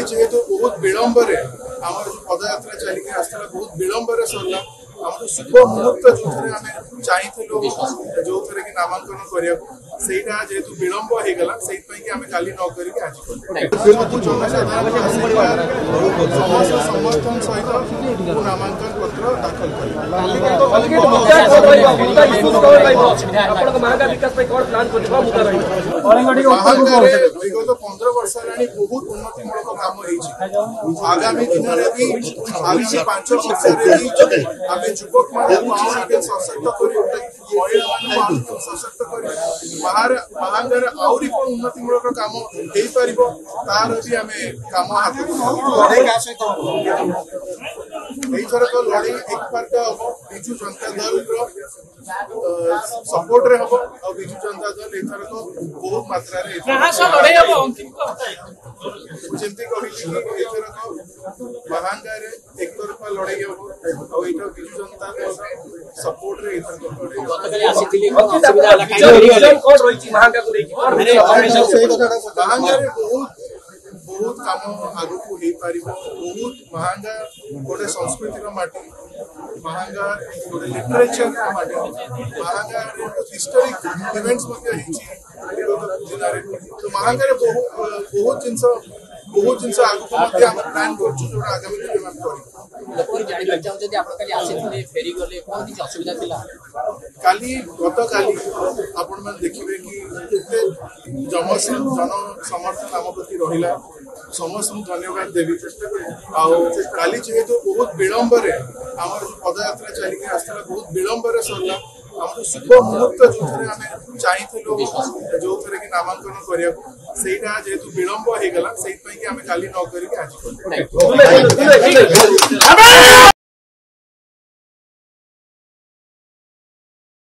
काली जेहेतु बहुत विलंब आम जो पदयात्रा चलिक आसला बहुत विलंब सरला आम शुभ मुहूर्त जो आम चाहूँ जो थे कि नामांकन करा जेहेतु विलंब हो गला से आम काली न करके आज सब जनसाधारण समस्त समर्थन सहित नामांकन पत्र दाखल विगत 15 वर्ष है बहुत उन्नतिमूलक काम आगामी दिन में भी आगामी 5 वर्ष आम युवक मान सशक्त कर महिला सशक्त कर महांगार आहरी कौन उन्नतिमूलक काम हो पार तार भी आम काम हाथ थरक लड़े एक पार्ट हम विजु जनता दल सपोर्ट रे हम और विजु जनता दल एथरक बहुत मात्रा जमती कहली महांगार एक तरफा लड़े हम और ये विजु जनता दल सपोर्ट रे महांगार बहुत काम आगु को हो पार बहुत महांगा गोटे संस्कृतिर माटी महांगा गोटे लिटरेचर माटी महांगा हिस्टोरिक इवेंट्स तो महांगा बहुत जिनस आगु को प्लान कर आगामी दिन काली गत काली आपण मैंने देखिए कि जन समर्थन आम प्रति रहा समस्त धन्यवाद देवी काली जेहेतु बहुत विलंब आम जो पदयात्रा चलिक आसला बहुत विलंब सरला आम शुभ मुहूर्त जो आम चाहूँ जो थे कि नामांकन करा जेहेतु विलंब हो गला से आम काली न करके आज